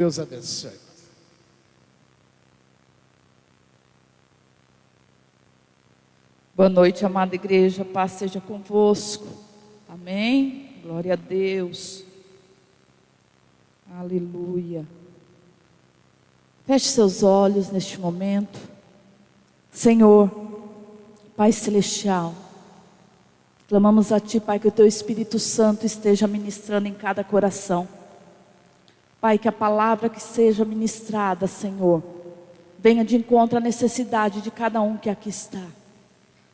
Deus abençoe. Boa noite, amada igreja, paz seja convosco, amém? Glória a Deus, aleluia. Feche seus olhos neste momento. Senhor, Pai Celestial, clamamos a Ti, Pai, que o Teu Espírito Santo esteja ministrando em cada coração. Pai, que a palavra que seja ministrada, Senhor, venha de encontro à necessidade de cada um que aqui está.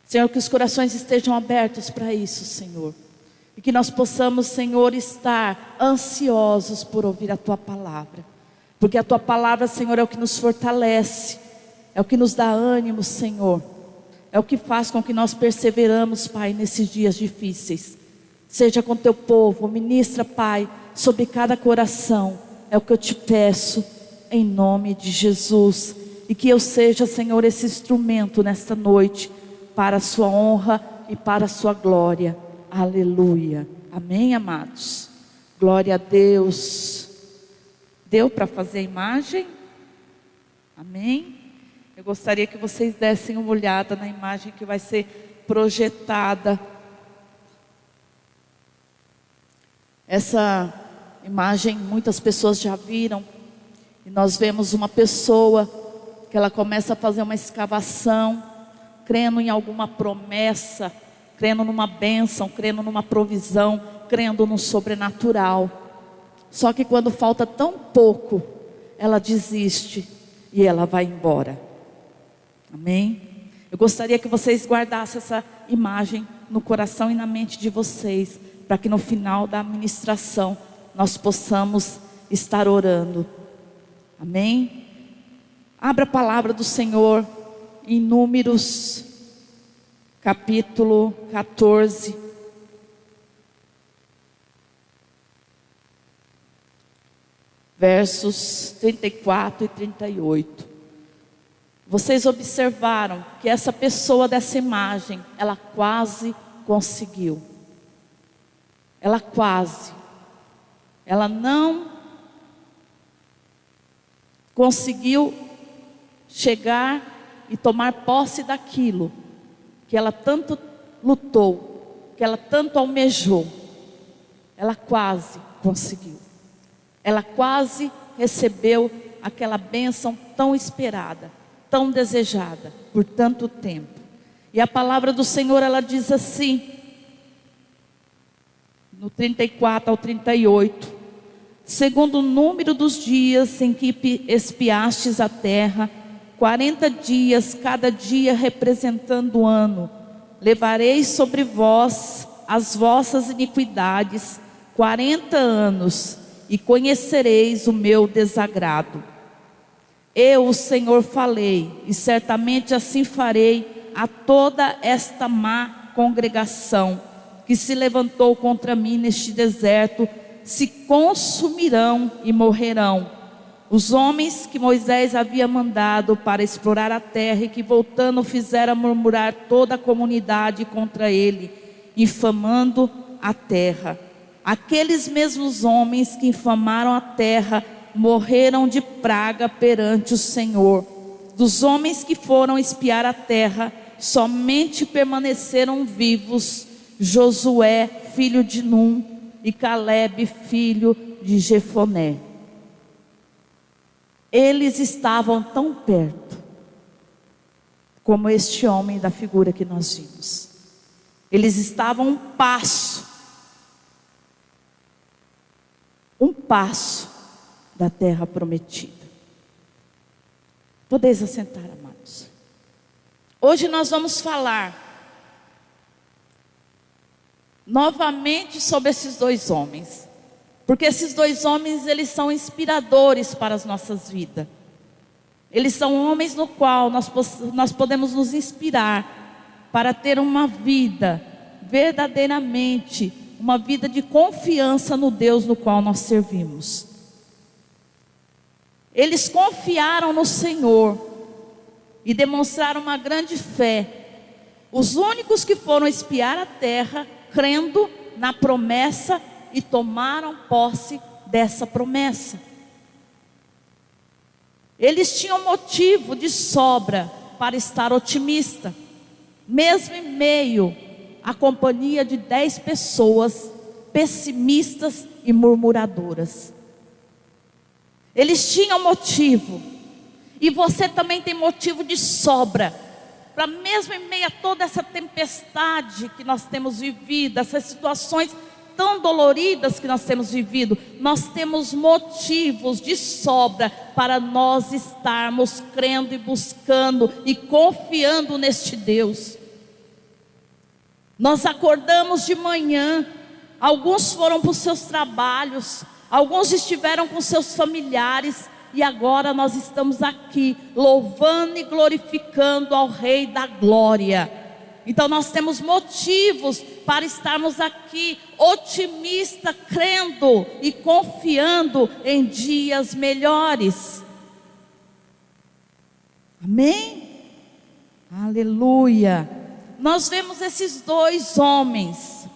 Senhor, que os corações estejam abertos para isso, Senhor. E que nós possamos, Senhor, estar ansiosos por ouvir a Tua palavra. Porque a Tua palavra, Senhor, é o que nos fortalece, é o que nos dá ânimo, Senhor. É o que faz com que nós perseveramos, Pai, nesses dias difíceis. Seja com Teu povo, ministra, Pai, sobre cada coração. É o que eu te peço, em nome de Jesus. E que eu seja, Senhor, esse instrumento nesta noite, para a sua honra e para a sua glória. Aleluia. Amém, amados? Glória a Deus. Deu para fazer a imagem? Amém? Eu gostaria que vocês dessem uma olhada na imagem que vai ser projetada. Essa imagem muitas pessoas já viram. E nós vemos uma pessoa que ela começa a fazer uma escavação, crendo em alguma promessa, crendo numa bênção, crendo numa provisão, crendo no sobrenatural. Só que quando falta tão pouco, ela desiste e ela vai embora. Amém? Eu gostaria que vocês guardassem essa imagem no coração e na mente de vocês, para que no final da ministração nós possamos estar orando. Amém? Abra a palavra do Senhor em Números, capítulo 14. Versos 34 e 38. Vocês observaram que essa pessoa dessa imagem, ela quase conseguiu. Ela não conseguiu chegar e tomar posse daquilo que ela tanto lutou, que ela tanto almejou. Ela quase conseguiu. Ela quase recebeu aquela bênção tão esperada, tão desejada por tanto tempo. E a palavra do Senhor, ela diz assim, no 34 ao 38: segundo o número dos dias em que espiastes a terra, 40 dias, cada dia representando o ano, levareis sobre vós as vossas iniquidades 40 anos, e conhecereis o meu desagrado. Eu, o Senhor, falei, e certamente assim farei a toda esta má congregação que se levantou contra mim neste deserto. Se consumirão e morrerão. Os homens que Moisés havia mandado para explorar a terra, e que voltando fizeram murmurar toda a comunidade contra ele, infamando a terra. Aqueles mesmos homens que infamaram a terra morreram de praga perante o Senhor. Dos homens que foram espiar a terra, somente permaneceram vivos Josué, filho de Num, e Calebe, filho de Jefoné. Eles estavam tão perto como este homem da figura que nós vimos. Eles estavam um passo da terra prometida. Podeis assentar, amados. Hoje nós vamos falar novamente sobre esses dois homens, porque esses dois homens, eles são inspiradores para as nossas vidas. Eles são homens no qual nós podemos nos inspirar para ter uma vida verdadeiramente, uma vida de confiança no Deus no qual nós servimos. Eles confiaram no Senhor e demonstraram uma grande fé. Os únicos que foram espiar a terra, crendo na promessa, e tomaram posse dessa promessa. Eles tinham motivo de sobra para estar otimista, mesmo em meio à companhia de 10 pessoas pessimistas e murmuradoras. Eles tinham motivo, e você também tem motivo de sobra, para mesmo em meio a toda essa tempestade que nós temos vivido, essas situações tão doloridas que nós temos vivido, nós temos motivos de sobra para nós estarmos crendo e buscando e confiando neste Deus. Nós acordamos de manhã, alguns foram para os seus trabalhos, alguns estiveram com seus familiares, e agora nós estamos aqui louvando e glorificando ao Rei da Glória. Então nós temos motivos para estarmos aqui otimista, crendo e confiando em dias melhores. Amém? Aleluia. Nós vemos esses 2 homens.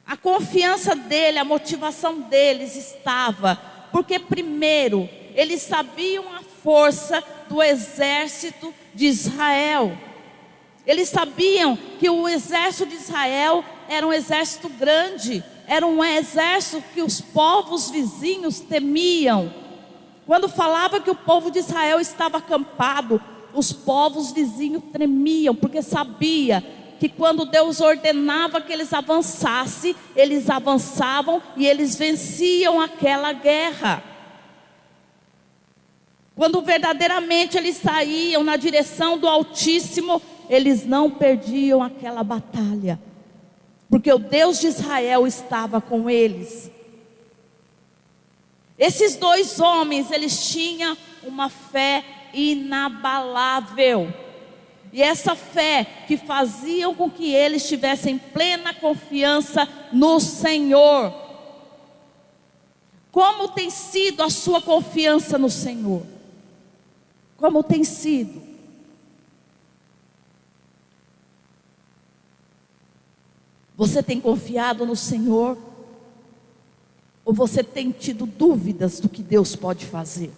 A confiança dele, a motivação deles estava, porque primeiro, eles sabiam a força do exército de Israel. Eles sabiam que o exército de Israel era um exército grande, era um exército que os povos vizinhos temiam. Quando falava que o povo de Israel estava acampado, os povos vizinhos tremiam, porque sabia que quando Deus ordenava que eles avançassem, eles avançavam e eles venciam aquela guerra. Quando verdadeiramente eles saíam na direção do Altíssimo, eles não perdiam aquela batalha, porque o Deus de Israel estava com eles. Esses 2 homens, eles tinham uma fé inabalável, e essa fé que fazia com que eles tivessem plena confiança no Senhor. Como tem sido a sua confiança no Senhor? Como tem sido? Você tem confiado no Senhor? Ou você tem tido dúvidas do que Deus pode fazer?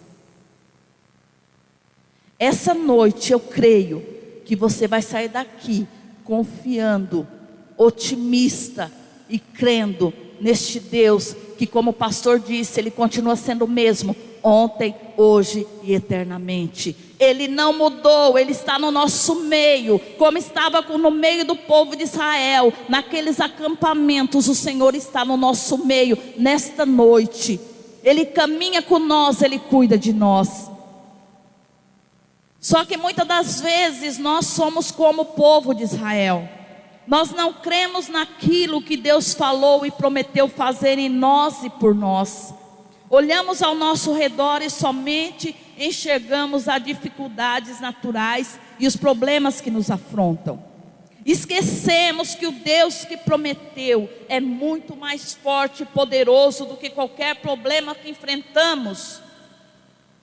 Essa noite eu creio que você vai sair daqui confiando, otimista e crendo neste Deus que, como o pastor disse, Ele continua sendo o mesmo ontem, hoje e eternamente. Ele não mudou, Ele está no nosso meio, como estava no meio do povo de Israel, naqueles acampamentos. O Senhor está no nosso meio nesta noite. Ele caminha com nós, Ele cuida de nós. Só que muitas das vezes nós somos como o povo de Israel. Nós não cremos naquilo que Deus falou e prometeu fazer em nós e por nós. Olhamos ao nosso redor e somente enxergamos as dificuldades naturais e os problemas que nos afrontam. Esquecemos que o Deus que prometeu é muito mais forte e poderoso do que qualquer problema que enfrentamos.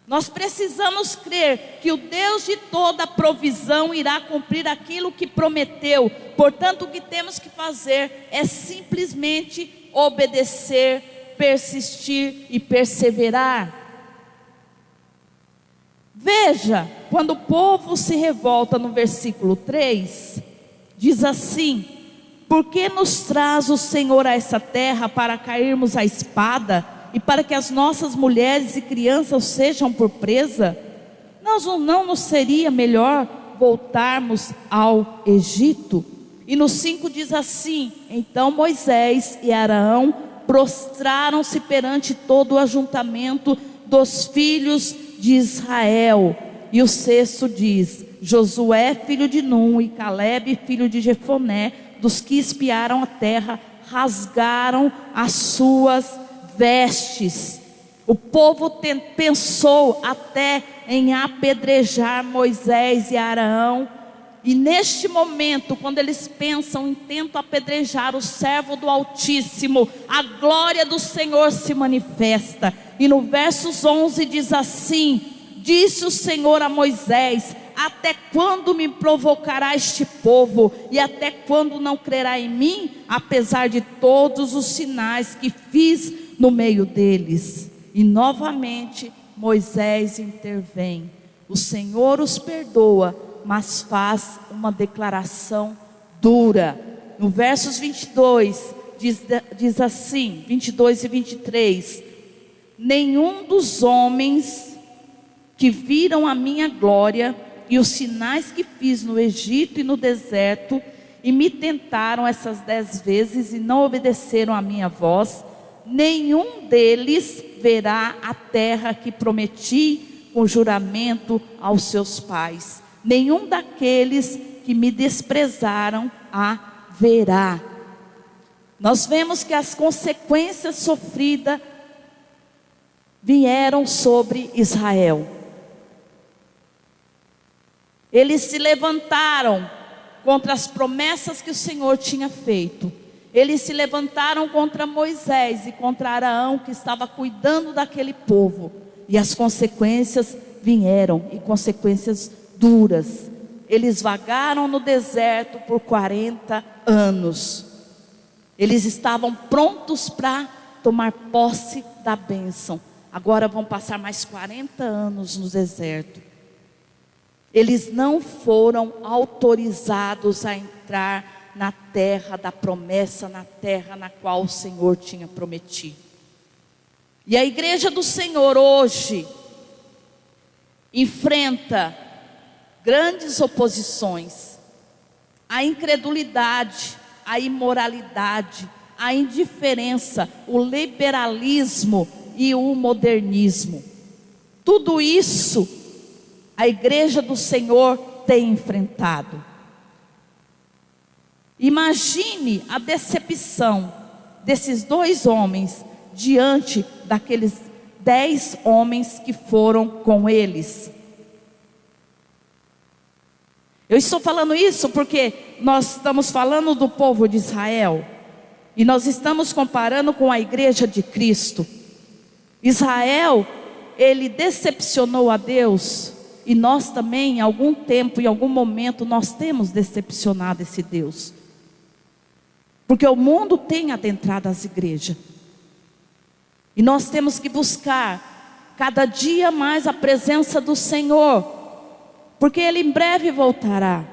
Nós precisamos crer que o Deus de toda provisão irá cumprir aquilo que prometeu. Portanto, o que temos que fazer é simplesmente obedecer, persistir e perseverar. Veja, quando o povo se revolta no versículo 3, diz assim: por que nos traz o Senhor a essa terra para cairmos à espada e para que as nossas mulheres e crianças sejam por presa? Não nos seria melhor voltarmos ao Egito? E no 5 diz assim: então Moisés e Arão prostraram-se perante todo o ajuntamento dos filhos de Israel. E o 6 diz: Josué filho de Num e Calebe filho de Jefoné, dos que espiaram a terra, rasgaram as suas vestes. O povo pensou até em apedrejar Moisés e Arão. E neste momento, quando eles pensam, intentam apedrejar o servo do Altíssimo, a glória do Senhor se manifesta. E no versos 11 diz assim: disse o Senhor a Moisés: até quando me provocará este povo? E até quando não crerá em mim, apesar de todos os sinais que fiz no meio deles? E novamente Moisés intervém. O Senhor os perdoa, mas faz uma declaração dura. No versos 22, diz assim, 22 e 23: nenhum dos homens que viram a minha glória e os sinais que fiz no Egito e no deserto, e me tentaram essas 10 vezes e não obedeceram à minha voz, nenhum deles verá a terra que prometi com juramento aos seus pais. Nenhum daqueles que me desprezaram a verá. Nós vemos que as consequências sofridas vieram sobre Israel. Eles se levantaram contra as promessas que o Senhor tinha feito. Eles se levantaram contra Moisés e contra Arão, que estava cuidando daquele povo. E as consequências vieram, e consequências duras. Eles vagaram no deserto por 40 anos. Eles estavam prontos para tomar posse da bênção. Agora vão passar mais 40 anos no deserto. Eles não foram autorizados a entrar na terra da promessa, na terra na qual o Senhor tinha prometido. E a igreja do Senhor hoje enfrenta grandes oposições: a incredulidade, a imoralidade, a indiferença, o liberalismo e o modernismo. Tudo isso a igreja do Senhor tem enfrentado. Imagine a decepção desses 2 homens diante daqueles 10 homens que foram com eles. Eu estou falando isso porque nós estamos falando do povo de Israel, e nós estamos comparando com a igreja de Cristo. Israel, ele decepcionou a Deus, e nós também, em algum tempo, em algum momento, nós temos decepcionado esse Deus. Porque o mundo tem adentrado as igrejas. E nós temos que buscar cada dia mais a presença do Senhor. Porque Ele em breve voltará.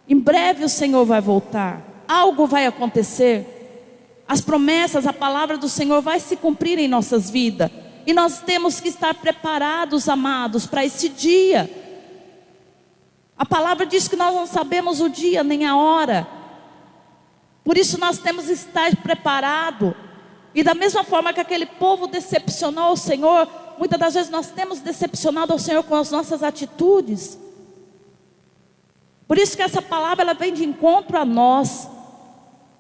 Em breve o Senhor vai voltar. Algo vai acontecer. As promessas, a palavra do Senhor vai se cumprir em nossas vidas. E nós temos que estar preparados, amados, para esse dia. A palavra diz que nós não sabemos o dia nem a hora. Por isso nós temos que estar preparados. E da mesma forma que aquele povo decepcionou o Senhor, muitas das vezes nós temos decepcionado ao Senhor com as nossas atitudes. Por isso que essa palavra ela vem de encontro a nós,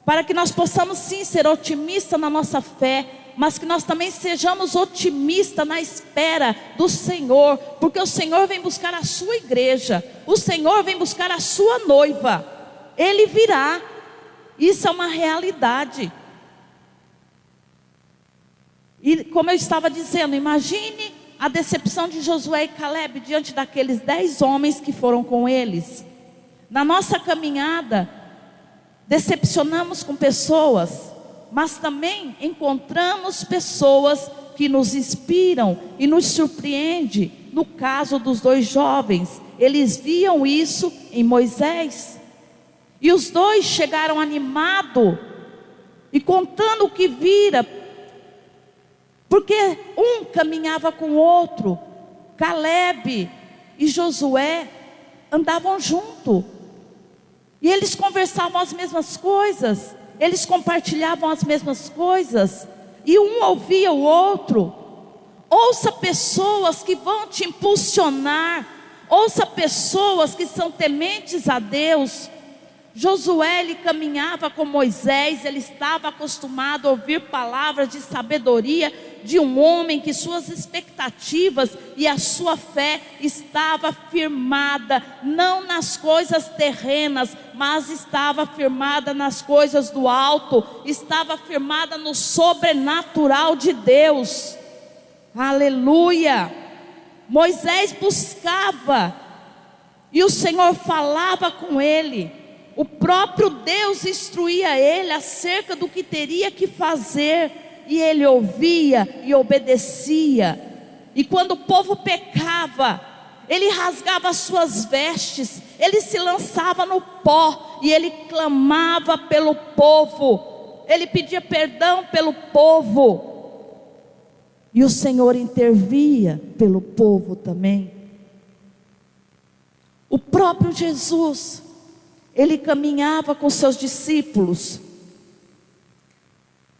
para que nós possamos sim ser otimistas na nossa fé, mas que nós também sejamos otimistas na espera do Senhor, porque o Senhor vem buscar a sua igreja, o Senhor vem buscar a sua noiva, Ele virá. Isso é uma realidade. E como eu estava dizendo, imagine a decepção de Josué e Caleb diante daqueles 10 homens que foram com eles. Na nossa caminhada, decepcionamos com pessoas, mas também encontramos pessoas que nos inspiram e nos surpreendem. No caso dos 2 jovens, eles viam isso em Moisés. E os 2 chegaram animados e contando o que vira, porque um caminhava com o outro. Caleb e Josué andavam junto, e eles conversavam as mesmas coisas, eles compartilhavam as mesmas coisas, e um ouvia o outro. Ouça pessoas que vão te impulsionar, ouça pessoas que são tementes a Deus. Josué, ele caminhava com Moisés, ele estava acostumado a ouvir palavras de sabedoria de um homem que suas expectativas e a sua fé estava firmada, não nas coisas terrenas, mas estava firmada nas coisas do alto, estava firmada no sobrenatural de Deus. Aleluia! Moisés buscava, e o Senhor falava com ele. O próprio Deus instruía ele acerca do que teria que fazer, e ele ouvia e obedecia. E quando o povo pecava, ele rasgava as suas vestes, ele se lançava no pó e ele clamava pelo povo, ele pedia perdão pelo povo, e o Senhor intervia pelo povo também. O próprio Jesus, ele caminhava com seus discípulos,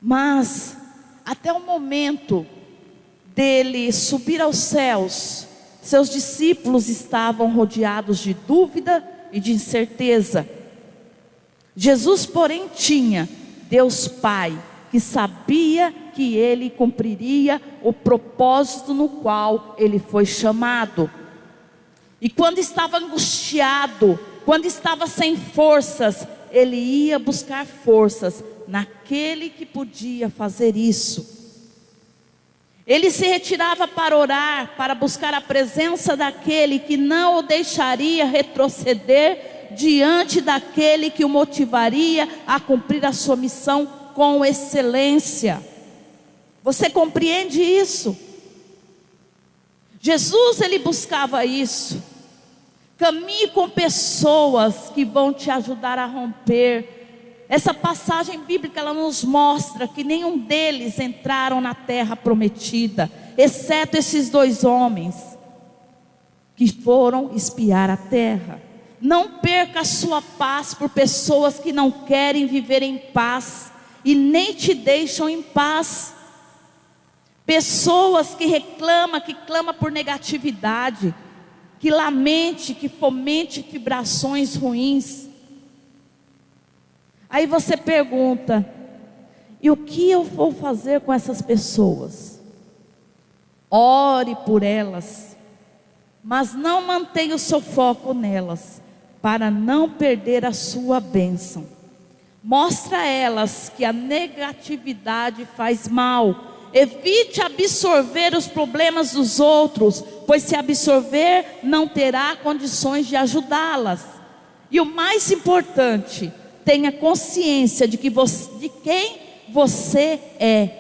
mas até o momento dele subir aos céus, seus discípulos estavam rodeados de dúvida e de incerteza. Jesus, porém, tinha Deus Pai, que sabia que ele cumpriria o propósito no qual ele foi chamado. E quando estava angustiado, quando estava sem forças, ele ia buscar forças naquele que podia fazer isso. Ele se retirava para orar, para buscar a presença daquele que não o deixaria retroceder diante daquele que o motivaria a cumprir a sua missão com excelência. Você compreende isso? Jesus, ele buscava isso. Caminhe com pessoas que vão te ajudar a romper. Essa passagem bíblica, ela nos mostra que nenhum deles entraram na terra prometida, exceto esses 2 homens que foram espiar a terra. Não perca a sua paz por pessoas que não querem viver em paz e nem te deixam em paz. Pessoas que clamam por negatividade, que lamente, que fomente vibrações ruins. Aí você pergunta: e o que eu vou fazer com essas pessoas? Ore por elas, mas não mantenha o seu foco nelas, para não perder a sua bênção. Mostra a elas que a negatividade faz mal. Evite absorver os problemas dos outros, pois se absorver, não terá condições de ajudá-las. E o mais importante, tenha consciência de quem você é.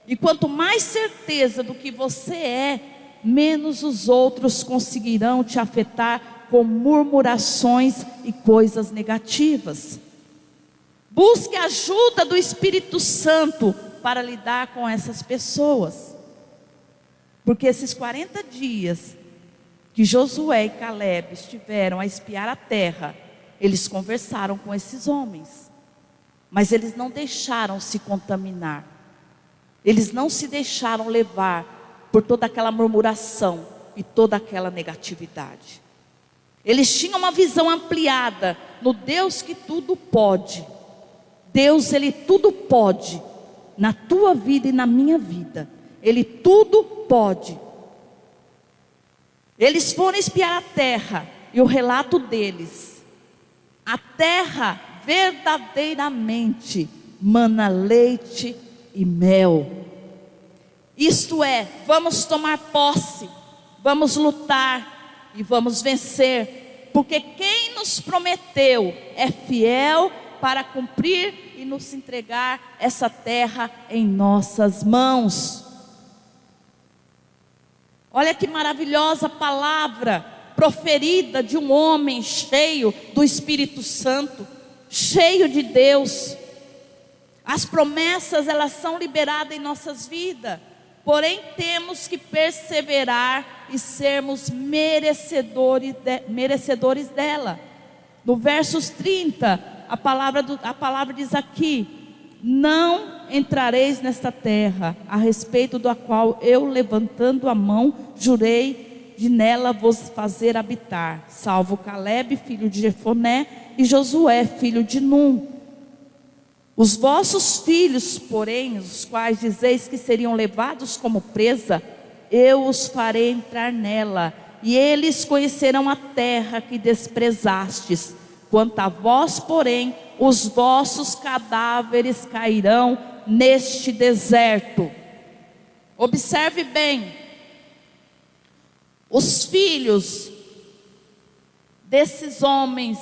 E quanto mais certeza do que você é, menos os outros conseguirão te afetar com murmurações e coisas negativas. Busque a ajuda do Espírito Santo para lidar com essas pessoas. Porque esses 40 dias que Josué e Caleb estiveram a espiar a terra, eles conversaram com esses homens, mas eles não deixaram se contaminar, eles não se deixaram levar por toda aquela murmuração e toda aquela negatividade. Eles tinham uma visão ampliada no Deus que tudo pode. Deus, ele tudo pode, na tua vida e na minha vida, ele tudo pode. Eles foram espiar a terra, e o relato deles: a terra verdadeiramente mana leite e mel. Isto é, vamos tomar posse, vamos lutar e vamos vencer, porque quem nos prometeu é fiel para cumprir e nos entregar essa terra em nossas mãos. Olha que maravilhosa palavra proferida de um homem cheio do Espírito Santo, cheio de Deus. As promessas, elas são liberadas em nossas vidas, porém temos que perseverar e sermos merecedores dela. No versos 30, a palavra diz aqui: não entrareis nesta terra, a respeito da qual eu, levantando a mão, jurei de nela vos fazer habitar, salvo Caleb, filho de Jefoné, e Josué, filho de Num. Os vossos filhos, porém, os quais dizeis que seriam levados como presa, eu os farei entrar nela, e eles conhecerão a terra que desprezastes. Quanto a vós, porém, os vossos cadáveres cairão neste deserto. Observe bem, os filhos desses homens,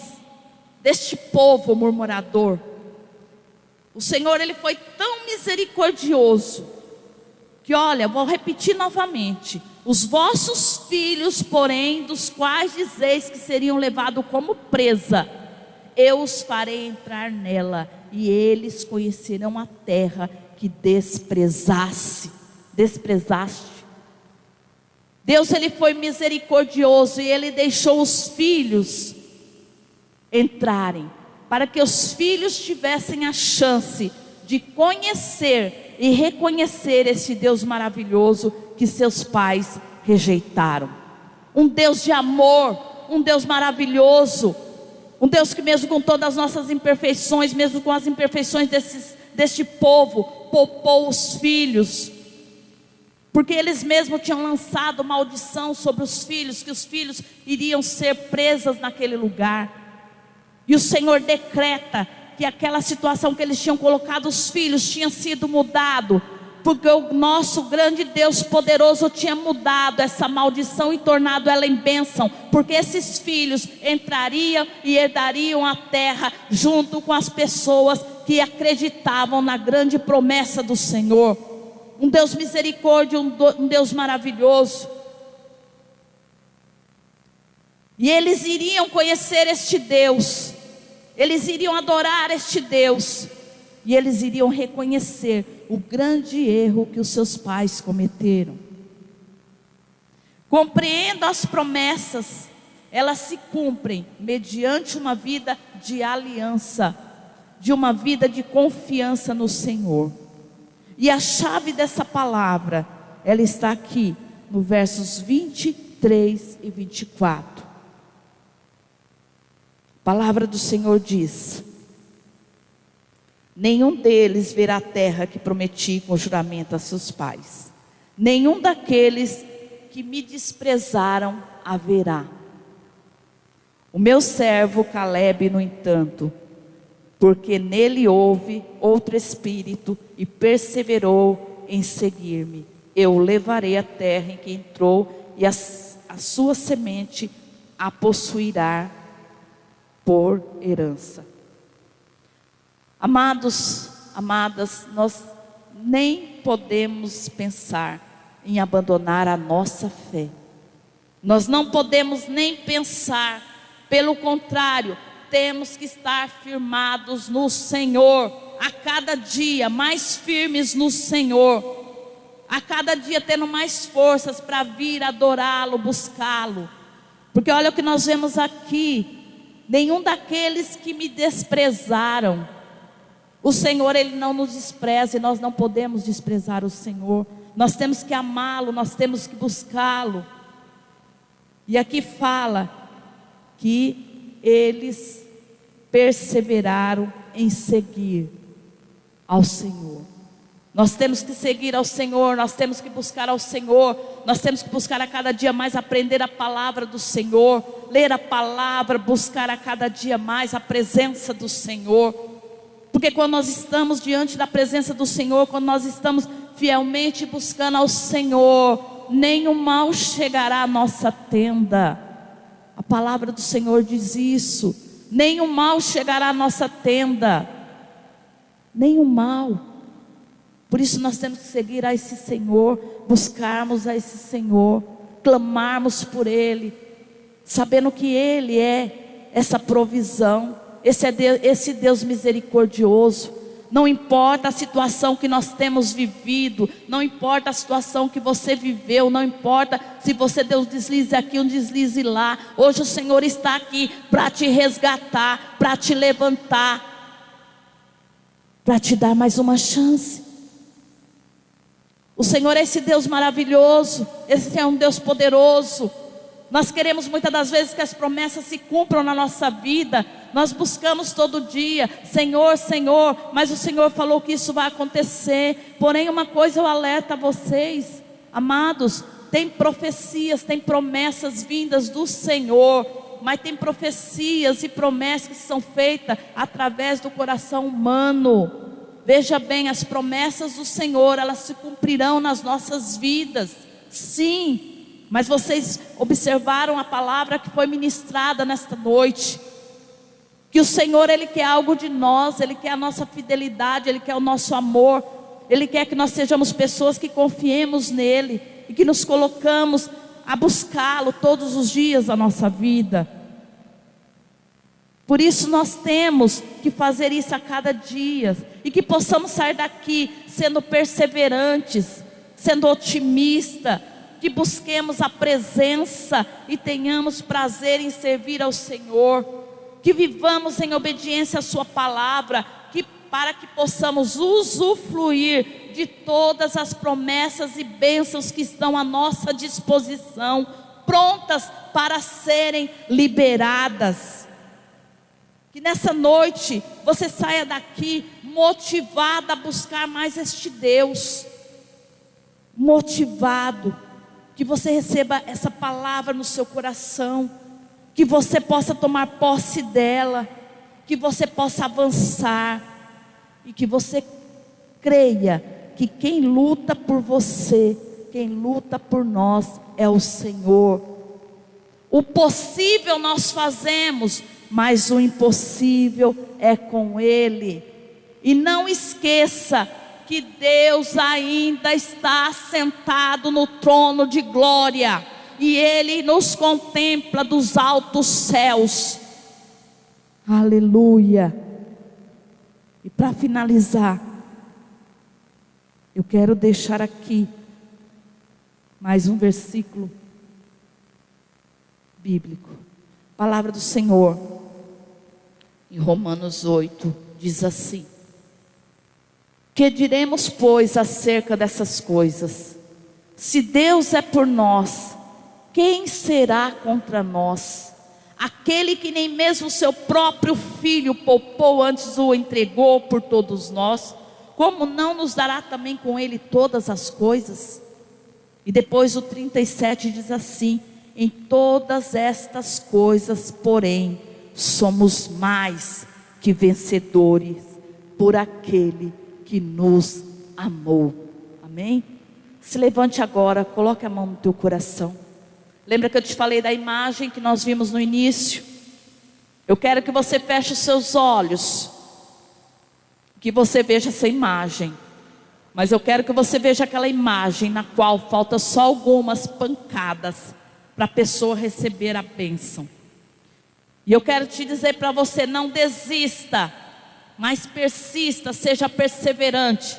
deste povo murmurador, o Senhor, ele foi tão misericordioso, que olha, vou repetir novamente: os vossos filhos, porém, dos quais dizeis que seriam levados como presa, eu os farei entrar nela, e eles conhecerão a terra que desprezaste. Deus, ele foi misericordioso e ele deixou os filhos entrarem, para que os filhos tivessem a chance de conhecer e reconhecer esse Deus maravilhoso que seus pais rejeitaram. Um Deus de amor, um Deus maravilhoso, um Deus que mesmo com todas as nossas imperfeições, mesmo com as imperfeições deste povo, poupou os filhos, porque eles mesmos tinham lançado maldição sobre os filhos, que os filhos iriam ser presas naquele lugar. E o Senhor decreta que aquela situação que eles tinham colocado os filhos tinha sido mudado, porque o nosso grande Deus poderoso tinha mudado essa maldição e tornado ela em bênção, porque esses filhos entrariam e herdariam a terra junto com as pessoas que acreditavam na grande promessa do Senhor. Um Deus misericórdia, um Deus maravilhoso. E eles iriam conhecer este Deus, eles iriam adorar este Deus, e eles iriam reconhecer o grande erro que os seus pais cometeram. Compreendo as promessas, elas se cumprem mediante uma vida de aliança, de uma vida de confiança no Senhor. E a chave dessa palavra, ela está aqui no versos 23 e 24. A palavra do Senhor diz: nenhum deles verá a terra que prometi com juramento a seus pais, nenhum daqueles que me desprezaram a verá. O meu servo Calebe, no entanto, porque nele houve outro espírito e perseverou em seguir-me, eu o levarei à terra em que entrou, e a sua semente a possuirá por herança. Amados, amadas, nós nem podemos pensar em abandonar a nossa fé. Nós não podemos nem pensar, pelo contrário, temos que estar firmados no Senhor, a cada dia mais firmes no Senhor, a cada dia tendo mais forças para vir adorá-lo, buscá-lo. Porque olha o que nós vemos aqui: nenhum daqueles que me desprezaram. O Senhor, ele não nos despreza, e nós não podemos desprezar o Senhor. Nós temos que amá-lo, nós temos que buscá-lo. E aqui fala que eles perseveraram em seguir ao Senhor. Nós temos que seguir ao Senhor, nós temos que buscar ao Senhor, nós temos que buscar a cada dia mais aprender a palavra do Senhor, ler a palavra, buscar a cada dia mais a presença do Senhor. Porque quando nós estamos diante da presença do Senhor, quando nós estamos fielmente buscando ao Senhor, nenhum mal chegará à nossa tenda. A palavra do Senhor diz isso: nenhum mal chegará à nossa tenda, nenhum mal. Por isso nós temos que seguir a esse Senhor, buscarmos a esse Senhor, clamarmos por Ele, sabendo que Ele é essa provisão, esse Deus misericordioso. Não importa a situação que nós temos vivido, não importa a situação que você viveu, não importa se você deu um deslize aqui, um deslize lá. Hoje o Senhor está aqui para te resgatar, para te levantar, para te dar mais uma chance. O Senhor é esse Deus maravilhoso, esse é um Deus poderoso. Nós queremos muitas das vezes que as promessas se cumpram na nossa vida. Nós buscamos todo dia: Senhor, Senhor, mas o Senhor falou que isso vai acontecer. Porém, uma coisa eu alerto a vocês, amados: tem profecias, tem promessas vindas do Senhor, mas tem profecias e promessas que são feitas através do coração humano. Veja bem, as promessas do Senhor, elas se cumprirão nas nossas vidas, sim. Mas vocês observaram a palavra que foi ministrada nesta noite, que o Senhor, Ele quer algo de nós, Ele quer a nossa fidelidade, Ele quer o nosso amor. Ele quer que nós sejamos pessoas que confiemos nele e que nos colocamos a buscá-lo todos os dias da nossa vida. Por isso nós temos que fazer isso a cada dia, e que possamos sair daqui sendo perseverantes, sendo otimistas, que busquemos a presença e tenhamos prazer em servir ao Senhor, que vivamos em obediência à sua palavra, para que possamos usufruir de todas as promessas e bênçãos que estão à nossa disposição, prontas para serem liberadas. Que nessa noite você saia daqui motivado a buscar mais este Deus, motivado, que você receba essa palavra no seu coração, que você possa tomar posse dela, que você possa avançar, e que você creia que quem luta por você, quem luta por nós é o Senhor. O possível nós fazemos, mas o impossível é com Ele. E não esqueça que Deus ainda está sentado no trono de glória, e Ele nos contempla dos altos céus. Aleluia. E para finalizar, eu quero deixar aqui mais um versículo bíblico. Palavra do Senhor, em Romanos 8, diz assim: que diremos, pois, acerca dessas coisas? Se Deus é por nós, quem será contra nós? Aquele que nem mesmo seu próprio Filho poupou, antes o entregou por todos nós, como não nos dará também com Ele todas as coisas? E depois o 37 diz assim: em todas estas coisas, porém, somos mais que vencedores por aquele que nos amou. Amém? Se levante agora, coloque a mão no teu coração. Lembra que eu te falei da imagem que nós vimos no início? Eu quero que você feche os seus olhos, que você veja essa imagem, mas eu quero que você veja aquela imagem na qual falta só algumas pancadas para a pessoa receber a bênção. E eu quero te dizer para você: não desista, mas persista, seja perseverante.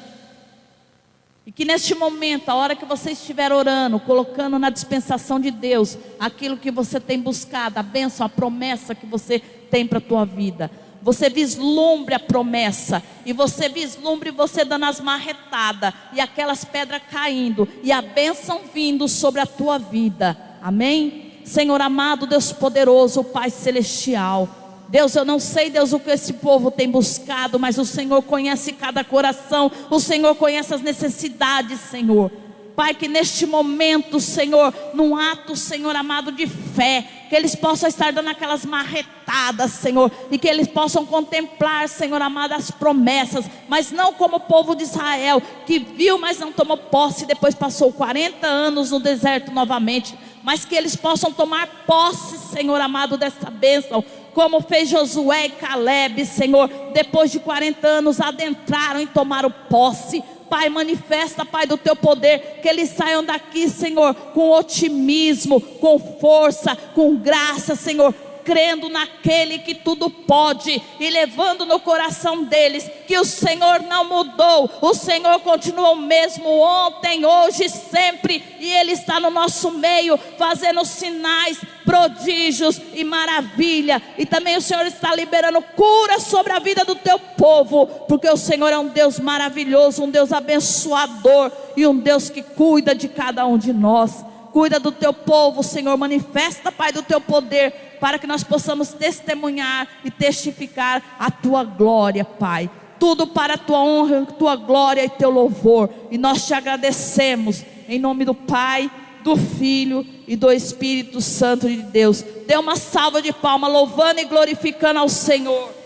E que neste momento, a hora que você estiver orando, colocando na dispensação de Deus aquilo que você tem buscado, a bênção, a promessa que você tem para a tua vida, você vislumbre a promessa, e você vislumbre você dando as marretadas, e aquelas pedras caindo, e a bênção vindo sobre a tua vida. Amém? Senhor amado, Deus poderoso, Pai celestial, Deus, eu não sei, Deus, o que esse povo tem buscado, mas o Senhor conhece cada coração, o Senhor conhece as necessidades, Senhor. Pai, que neste momento, Senhor, num ato, Senhor amado, de fé, que eles possam estar dando aquelas marretadas, Senhor, e que eles possam contemplar, Senhor amado, as promessas, mas não como o povo de Israel, que viu, mas não tomou posse, depois passou 40 anos no deserto novamente, mas que eles possam tomar posse, Senhor amado, dessa bênção, como fez Josué e Caleb, Senhor, depois de 40 anos adentraram e tomaram posse. Pai, manifesta, Pai, do teu poder, que eles saiam daqui, Senhor, com otimismo, com força, com graça, Senhor, crendo naquele que tudo pode, e levando no coração deles que o Senhor não mudou, o Senhor continua o mesmo ontem, hoje e sempre, e Ele está no nosso meio, fazendo sinais, prodígios e maravilha, e também o Senhor está liberando cura sobre a vida do teu povo, porque o Senhor é um Deus maravilhoso, um Deus abençoador, e um Deus que cuida de cada um de nós. Cuida do teu povo, Senhor, manifesta, Pai, do teu poder, para que nós possamos testemunhar e testificar a tua glória, Pai. Tudo para a tua honra, tua glória e teu louvor. E nós te agradecemos, em nome do Pai, do Filho e do Espírito Santo de Deus. Dê uma salva de palmas, louvando e glorificando ao Senhor.